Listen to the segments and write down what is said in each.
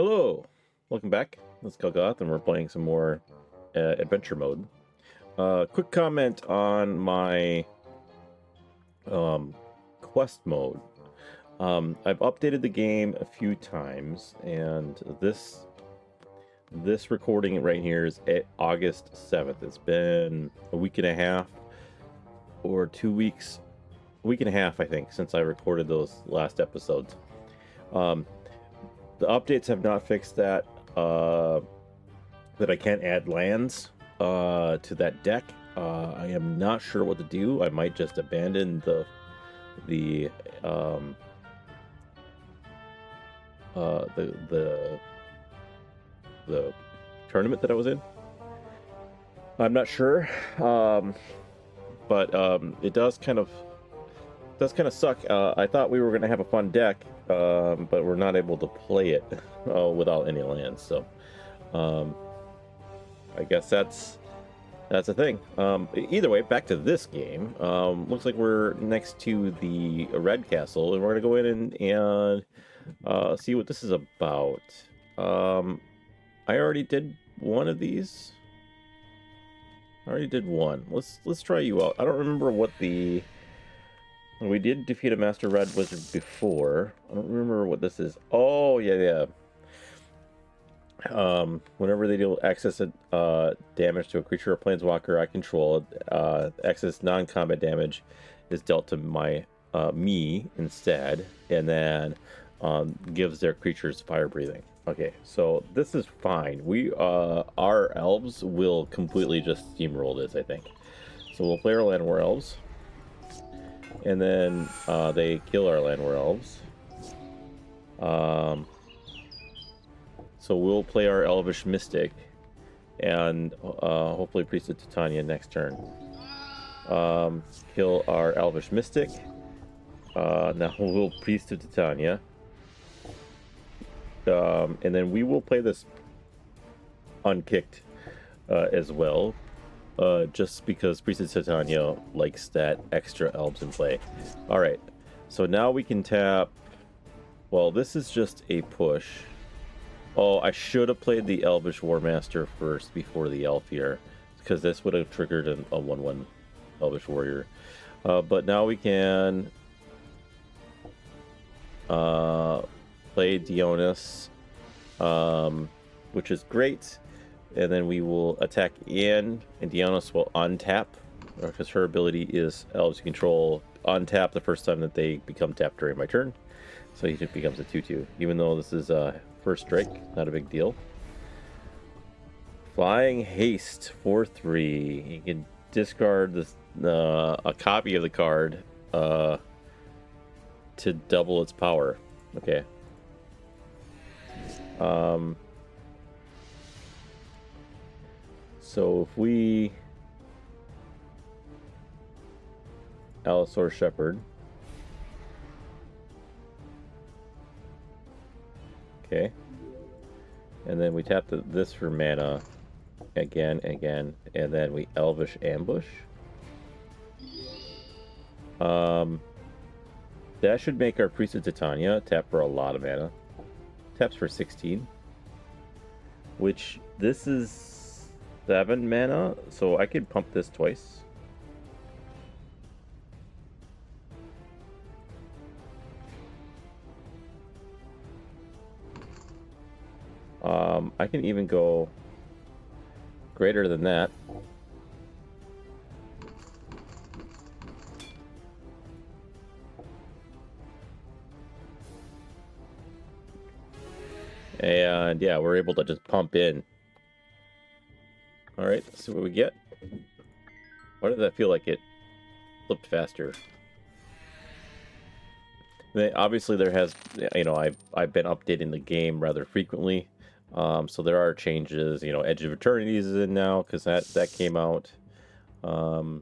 Hello, welcome back. Let's go Goth, and we're playing some more adventure mode. Quick comment on my quest mode. I've updated the game a few times, and this recording right here is August 7th. It's been a week and a half or 2 weeks, a week and a half, I think, since I recorded those last episodes. The updates have not fixed that I can't add lands to that deck. I am not sure what to do. I might just abandon the tournament that I was in. I'm not sure, but it does kind of suck. I thought we were going to have a fun deck, but we're not able to play it without any lands. So I guess that's a thing. Either way, back to this game. Looks like we're next to the Red Castle, and we're going to go in and see what this is about. I already did one of these. I already did one. Let's try you out. I don't remember what the... We did defeat a Master Red Wizard before. I don't remember what this is. Oh, yeah. Whenever they deal access damage to a creature or planeswalker I control, excess non-combat damage is dealt to me instead, and then gives their creatures fire breathing. Okay, so this is fine. Our elves will completely just steamroll this, I think. So we'll play our Landwar elves. And then they kill our Landwar elves. So we'll play our Elvish Mystic, and hopefully Priest of Titania next turn. Kill our Elvish Mystic. Now we'll Priest of Titania. And then we will play this unkicked as well. Just because Priest of Titania likes that extra elves in play. Alright, so now we can tap... Well, this is just a push. Oh, I should have played the Elvish War Master first before the elf here, because this would have triggered a 1/1 Elvish Warrior. But now we can play Dionys, which is great. And then we will attack Ian, and Dionys will untap, because her ability is elves you control untap the first time that they become tapped during my turn. So he becomes a 2/2. Even though this is a first strike, not a big deal. Flying Haste 4/3. You can discard this a copy of the card to double its power. Okay. So if we Allosaur Shepherd, okay, and then we tap this for mana again, and then we Elvish Ambush. That should make our Priest of Titania tap for a lot of mana. Taps for 16, which this is 7 mana, so I could pump this twice. I can even go greater than that. And yeah, we're able to just pump in. Alright, let's see what we get. Why did that feel like it flipped faster? Obviously there has, I've been updating the game rather frequently. So there are changes, Edge of Eternity is in now, because that came out. Do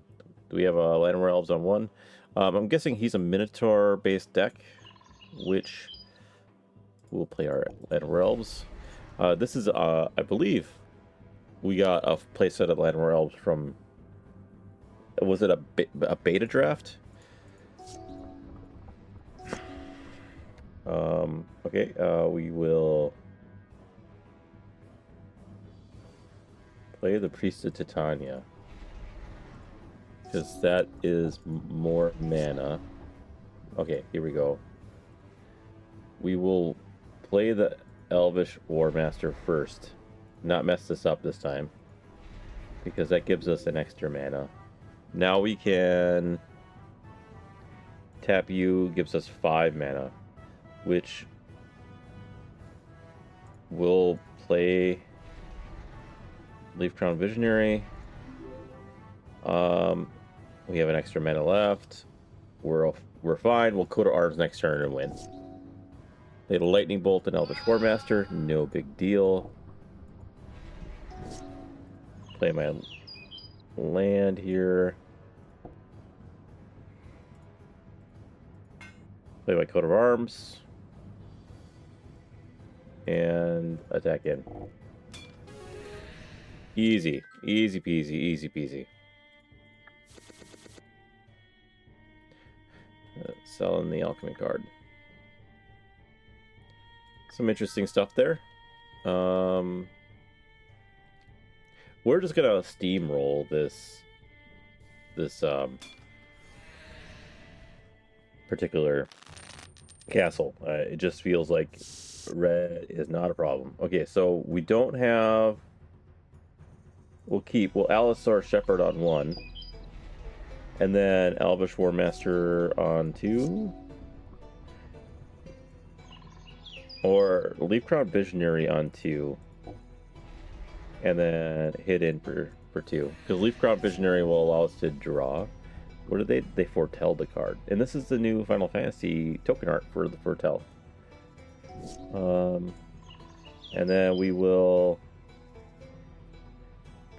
we have a Landwar Elves on 1? I'm guessing he's a Minotaur-based deck, which we'll play our Landwar Elves. This is, I believe, we got a playset of Landwar Elves from... Was it a beta draft? Okay, we will Play the Priest of Titania. Because that is more mana. Okay, here we go. We will play the Elvish War Master first. Not mess this up this time. Because that gives us an extra mana. Now we can tap you, gives us 5 mana. Which will play Leaf Crown Visionary. We have an extra mana left. We're fine. We'll go to Arms next turn and win. They had a Lightning Bolt and Elvish War Master. No big deal. Play my land here. Play my Coat of Arms. And attack in. Easy. Easy peasy. Easy peasy. Selling the Alchemy card. Some interesting stuff there. We're just gonna steamroll this particular castle. It just feels like red is not a problem. Okay, so we don't have. We'll Allosaur Shepherd on 1. And then Elvish War Master on 2. Or Leaf Crown Visionary on 2. And then hit in for 2. Because Leaf Crown Visionary will allow us to draw. What did they foretell the card? And this is the new Final Fantasy token art for the foretell. And then we will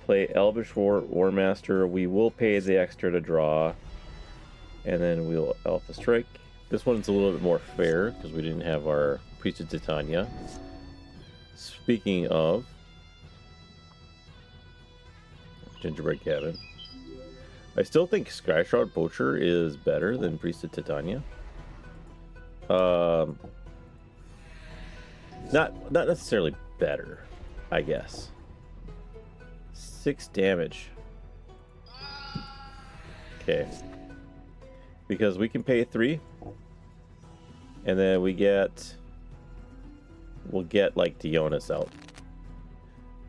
play Elvish War Master. We will pay the extra to draw, and then we'll Alpha Strike. This one's a little bit more fair because we didn't have our Priest of Titania. Speaking of Gingerbread Cabin, I still think Skyshroud Poacher is better than Priest of Titania. Not necessarily better, I guess. 6 damage. Okay. Because we can pay 3. And then we'll get like Dionis out.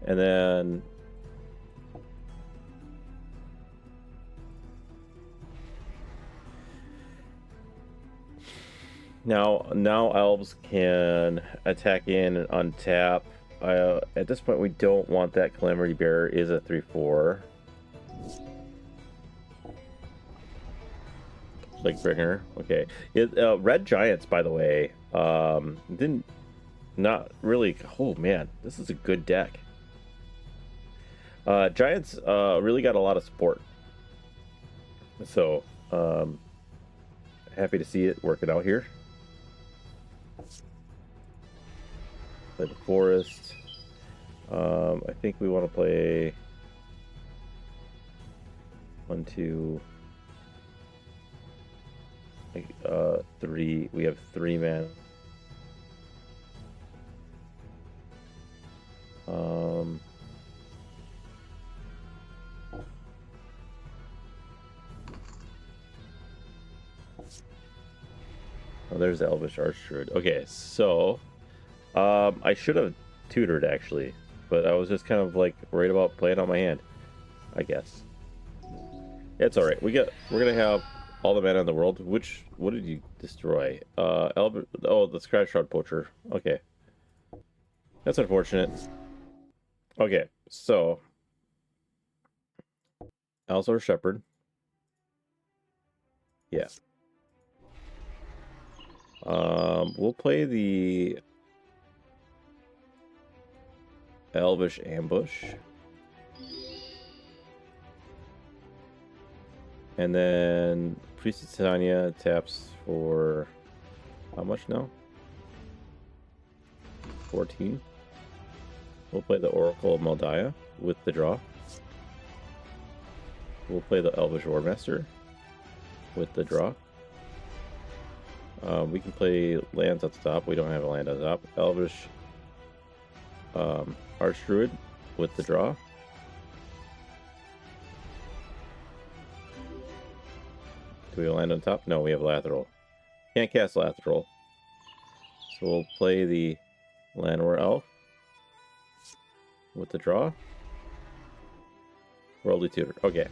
And then now elves can attack in and untap. At this point, we don't want that. Calamity Bearer is a 3/4. Plaguebringer. Okay. Red Giants, by the way, not really. Oh man, this is a good deck. Giants really got a lot of support. So happy to see it working out here. Play the Forest. I think we want to play 1, 2, 3. We have 3 mana. Oh, there's the Elvish Archdruid. Okay, so I should have tutored actually, but I was just kind of like worried about playing on my hand, I guess. It's all right. We're gonna have all the mana in the world. What did you destroy? The Skyshroud Poacher. Okay, that's unfortunate. Okay, so Allosaur Shepherd. Yeah. We'll play the Elvish Ambush. And then Priest of Titania taps for how much now? 14. We'll play the Oracle of Maldia with the draw. We'll play the Elvish War Master with the draw. We can play lands at the top. We don't have a land at the top. Elvish Archdruid with the draw. Do we land on top? No, we have lateral. Can't cast lateral. So we'll play the Llanowar Elf with the draw. Worldly Tutor. Okay.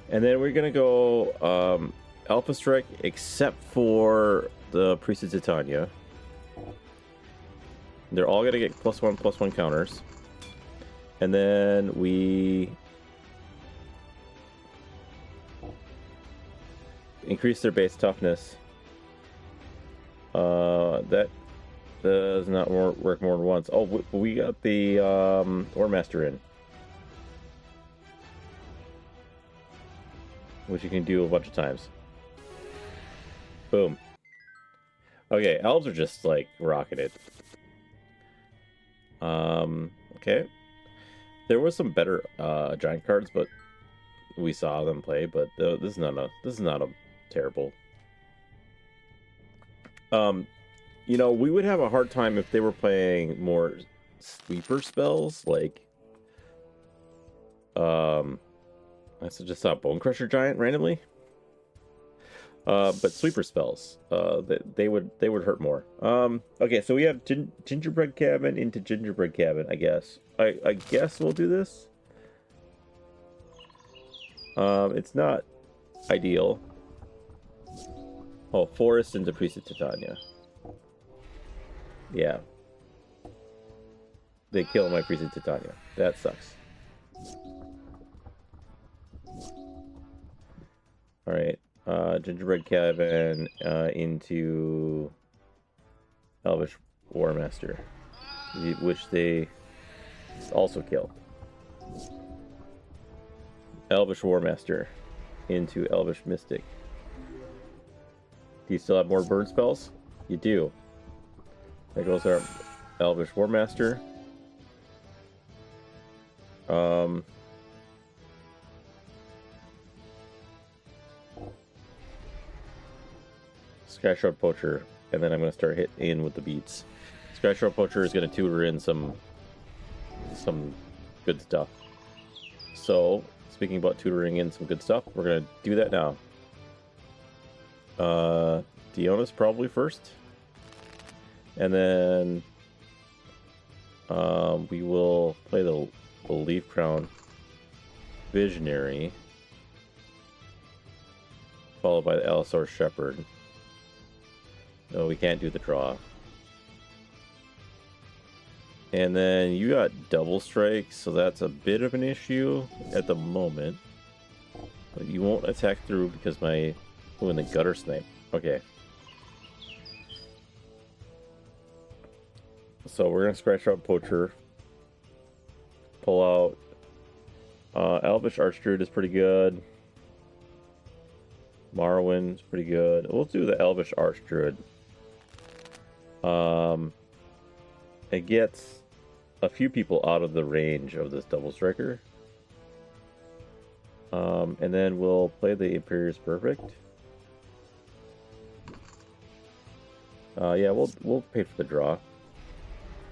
And then we're going to go Alpha Strike, except for the Priest of Titania. They're all going to get +1/+1 counters. And then we increase their base toughness. That does not work more than once. Oh, we got the War Master in, which you can do a bunch of times. Boom. Okay, elves are just like rocking it. Okay. There was some better giant cards, but we saw them play. But this is not a terrible. You know, we would have a hard time if they were playing more sweeper spells, like I just saw Bone Crusher Giant randomly. But sweeper spells, they would hurt more. Okay, so we have Gingerbread Cabin into Gingerbread Cabin. I guess we'll do this. It's not ideal. Oh, Forest into Priest of Titania. Yeah. They kill my Priest of Titania. That sucks. Alright. Gingerbread Cabin into Elvish War Master, which they also kill. Elvish War Master into Elvish Mystic. Do you still have more burn spells? You do. There goes our Elvish War Master. Skyshroud Poacher, and then I'm going to start hitting in with the beats. Skyshroud Poacher is going to tutor in some good stuff. So, speaking about tutoring in some good stuff, we're going to do that now. Diona's probably first. And then we will play the Leaf Crown Visionary, followed by the Allosaurus Shepherd. No, we can't do the draw. And then you got double strike, so that's a bit of an issue at the moment. But you won't attack through because my... Oh, and the Gutter Snipe. Okay. So we're going to scratch out Poacher. Pull out... Elvish Archdruid is pretty good. Morrowind's pretty good. We'll do the Elvish Archdruid. It gets a few people out of the range of this double striker. And then we'll play the Imperious Perfect. Yeah, we'll pay for the draw.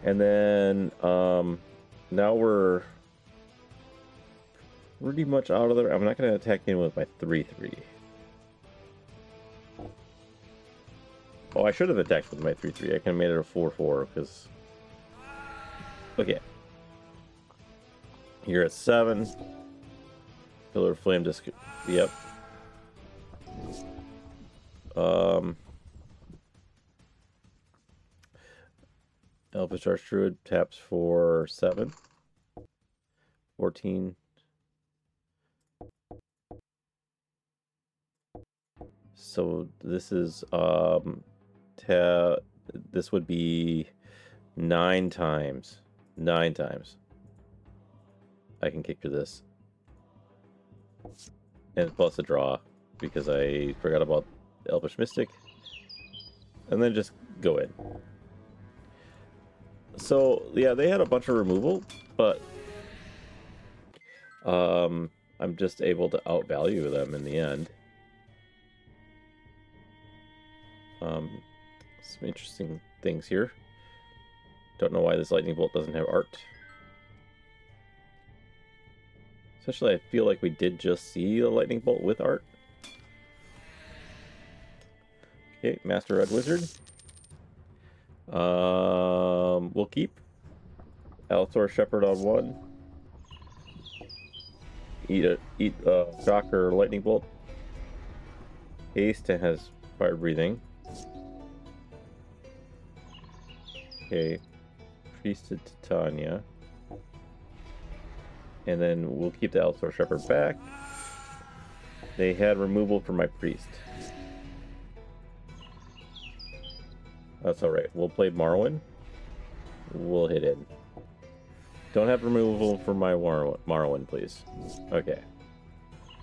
And then now we're pretty much out of there. I'm not going to attack in with my 3/3. Oh, I should have attacked with my 3/3. I can have made it a 4/4 because... Okay. You're at 7. Pillar of Flame disc. Yep. Elvish Archdruid taps for 7. 14. So this is this would be 9 times. 9 times. I can kick to this. And plus a draw, because I forgot about Elvish Mystic. And then just go in. So, yeah, they had a bunch of removal, but I'm just able to outvalue them in the end. Some interesting things here. Don't know why this lightning bolt doesn't have art. Especially, I feel like we did just see a lightning bolt with art. Okay, Master Red Wizard. We'll keep Allosaur Shepherd on 1. Eat Shocker Lightning Bolt. Haste and has fire breathing. Okay, Priestess Titania. And then we'll keep the Allosaur Shepherd back. They had removal for my priest. That's alright. We'll play Marwyn. We'll hit in. Don't have removal for my Marwyn, please. Okay.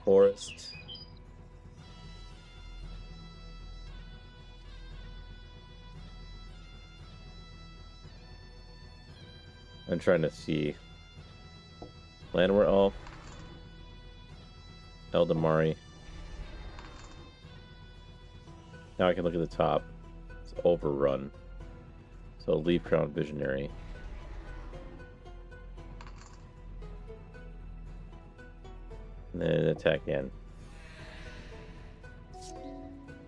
Forest. I'm trying to see. Landward Elf. Eldamari. Now I can look at the top. It's Overrun. So Leaf Crown Visionary. And then attack in.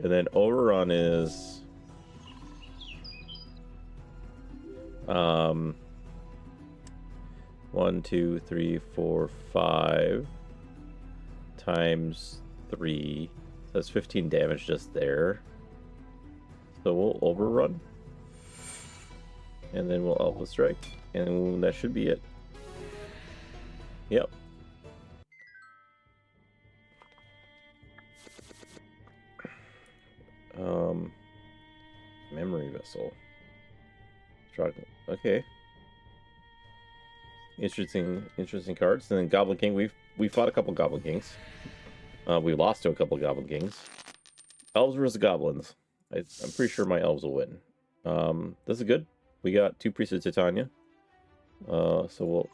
And then Overrun is 1, 2, 3, 4, 5 times 3. So that's 15 damage just there. So we'll Overrun. And then we'll Alpha Strike. And that should be it. Yep. Memory Vessel. Okay. Interesting cards. And then Goblin King. We fought a couple Goblin Kings. We lost to a couple Goblin Kings. Elves versus Goblins. I'm pretty sure my elves will win. This is good. We got 2 Priests of Titania. So we'll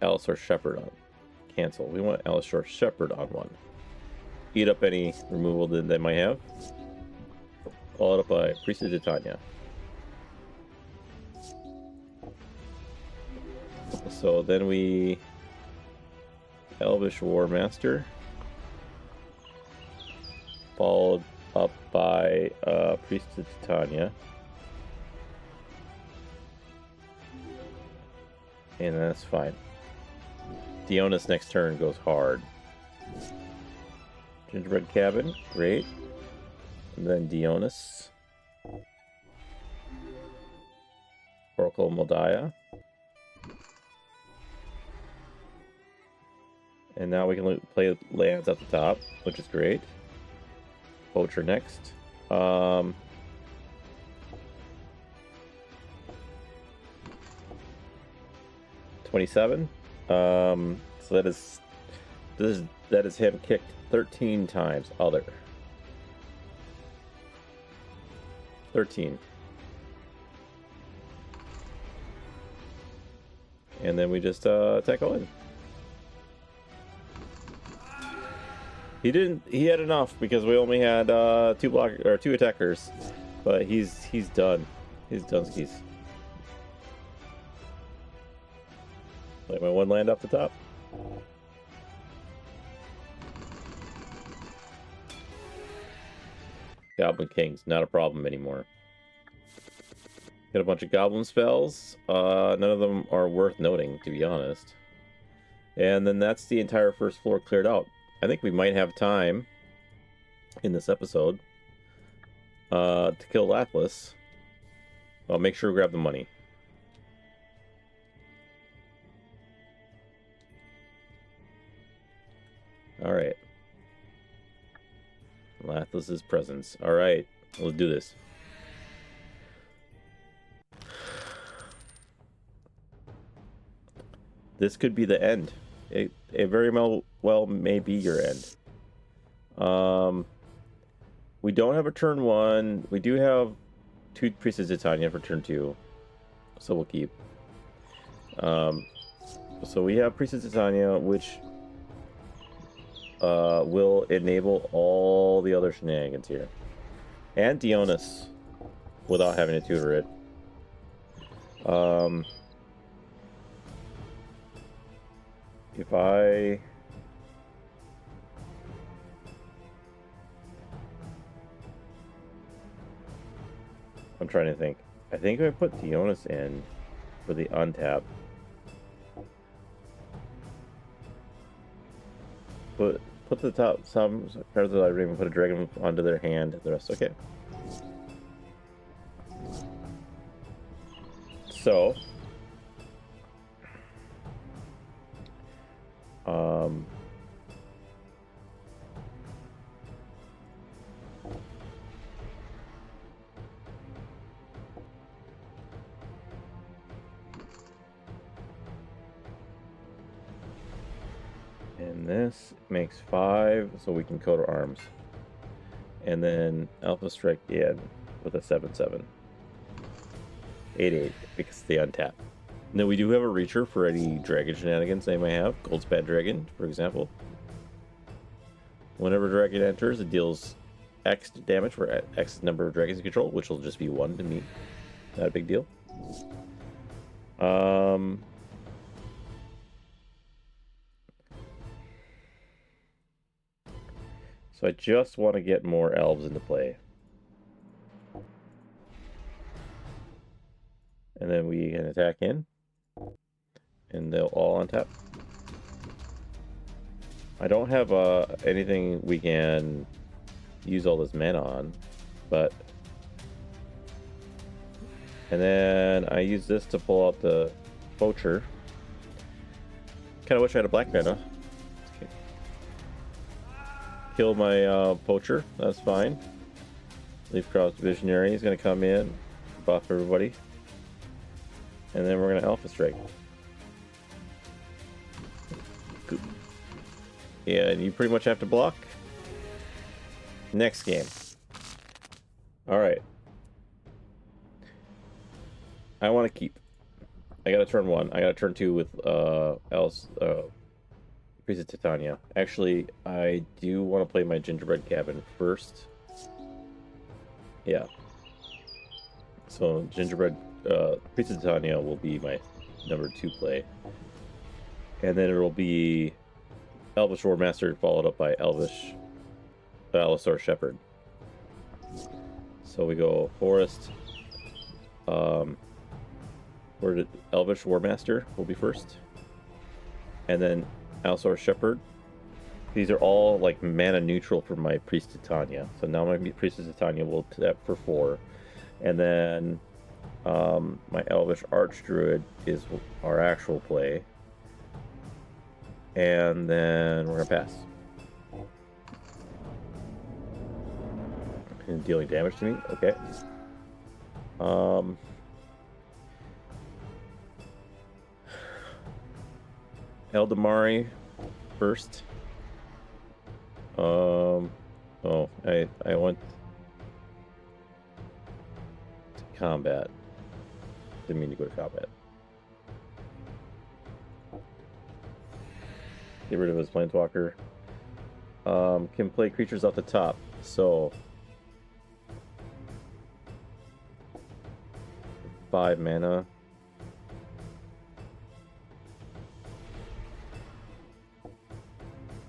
Allosaur Shepherd on. Cancel. We want Allosaur Shepherd on 1. Eat up any removal that they might have. Followed up by Priest of Titania. So then we Elvish War Master. Followed up by Priest of Titania. And that's fine. Dionis next turn goes hard. Gingerbread Cabin, great. And then Dionis. Oracle Moldiah. And now we can play lands at the top, which is great. Poacher next. 27. So that is him kicked 13 times. Other 13. And then we just attack all in. He had enough because we only had 2 attackers. But he's done. He's done skis. Play my 1 land off the top. Goblin Kings, not a problem anymore. Got a bunch of goblin spells. None of them are worth noting, to be honest. And then that's the entire first floor cleared out. I think we might have time in this episode to kill Lapras. I'll make sure to grab the money. Alright. Lapras' presence. Alright, let's do this. This could be the end. It very well may be your end. We don't have a turn 1. We do have 2 Priests of Titania for turn 2. So we'll keep. So we have Priests of Titania, which will enable all the other shenanigans here. And Dionis without having to tutor it. If I I'm trying to think. I think I put Dionis in for the untap. Put the top some cards of the library and put a dragon onto their hand. The rest, okay. So, and this makes 5, so we can coat our arms. And then Alpha Strike in with a 7/7. 8/8 because of the untap. Now we do have a reacher for any dragon shenanigans they may have. Goldspan Dragon, for example. Whenever dragon enters, it deals X damage for X number of dragons you control, which will just be 1 to me. Not a big deal. So I just want to get more elves into play. And then we can attack in. And they'll all untap. I don't have anything we can use all this mana on, but... And then I use this to pull out the poacher. Kind of wish I had a black mana. Okay. Kill my poacher, that's fine. Leaf Cross Visionary is going to come in, buff everybody. And then we're going to Alpha Strike. Yeah, and you pretty much have to block. Next game. Alright. I want to keep. I got to turn 1. I got to turn 2 with Priest of Titania. Actually, I do want to play my Gingerbread Cabin first. Yeah. So Gingerbread Priest of Titania will be my number 2 play. And then it will be Elvish Warmaster followed up by Elvish Allosaur Shepherd. So we go Forest. Where did Elvish Warmaster will be first, and then Allosaur Shepherd. These are all like mana neutral for my Priest of Titania. So now my Priest of Titania will tap for 4, and then my Elvish Archdruid is our actual play. And then we're gonna pass. And dealing damage to me? Okay. Eldamari first. Oh, I went to combat. Didn't mean to go to combat. Get rid of his Planeswalker. Can play creatures off the top. So 5 mana.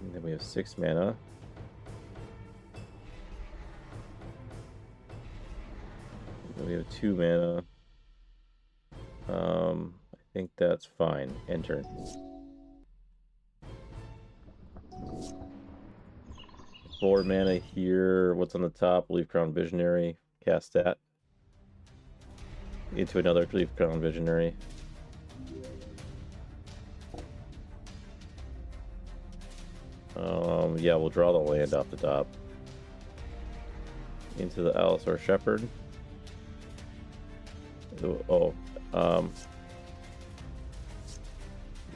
And then we have 6 mana. And then we have 2 mana. I think that's fine. Enter. 4 mana here. What's on the top? Leaf Crown Visionary. Cast that. Into another Leaf Crown Visionary. Yeah, we'll draw the land off the top. Into the Allosaur Shepherd.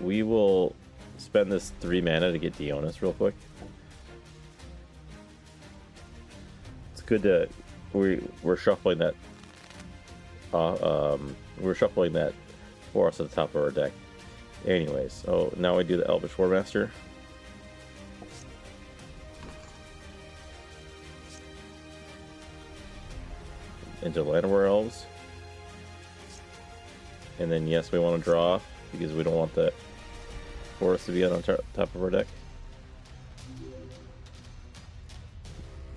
We will spend this 3 mana to get Dionis real quick. It's good to we're shuffling that. We're shuffling that for us at the top of our deck. Anyways, so now we do the Elvish Warmaster. Into Llanowar Elves. And then yes, we want to draw because we don't want the forest to be on top of our deck.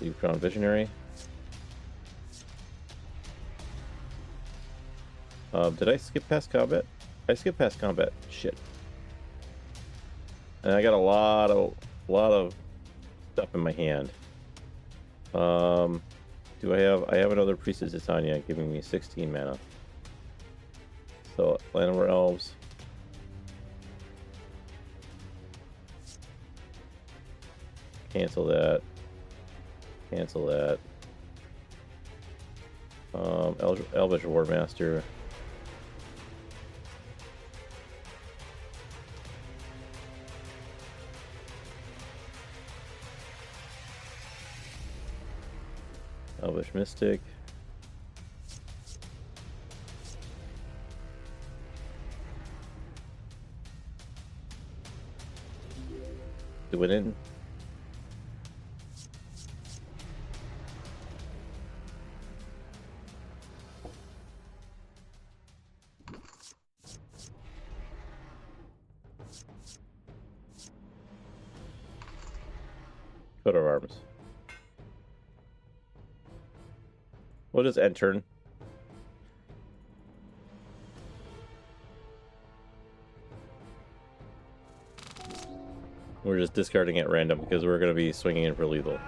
Leaf Crown Visionary. Did I skip past combat? I skipped past combat. Shit. And I got a lot of stuff in my hand. Do I have another Priestess Titania giving me 16 mana. So Land of Elves. Cancel that. Cancel that. Elvish Wardmaster. Elvish Mystic. Do it in. Coat of Arms. We'll just end turn. We're just discarding at random because we're going to be swinging in for lethal.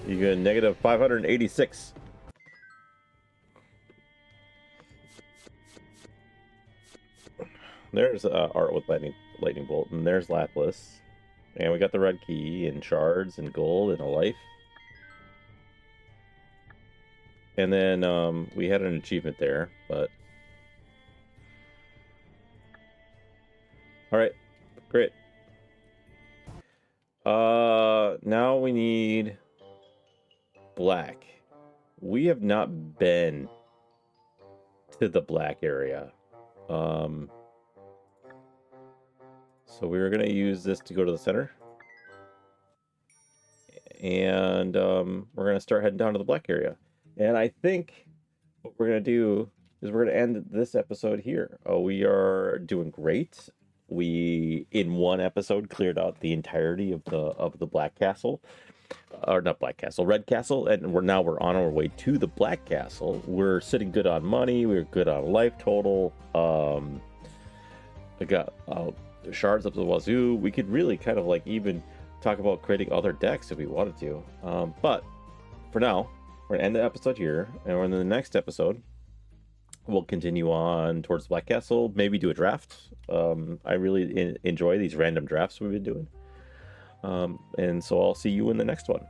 You get negative 586. There's art with lightning bolt, and there's Lapis, and we got the red key and shards and gold and a life, and then we had an achievement there, but all right, great. Now we need black. We have not been to the black area. So we were going to use this to go to the center. And we're going to start heading down to the black area. And I think what we're going to do is we're going to end this episode here. We are doing great. We, in one episode, cleared out the entirety of the Black Castle. Or not Black Castle, Red Castle. And we're on our way to the Black Castle. We're sitting good on money. We're good on life total. I got shards up to the wazoo. We could really kind of like even talk about creating other decks if we wanted to. But for now, we're gonna end the episode here, and in the next episode, we'll continue on towards Black Castle. Maybe do a draft. I really enjoy these random drafts we've been doing. And so I'll see you in the next one.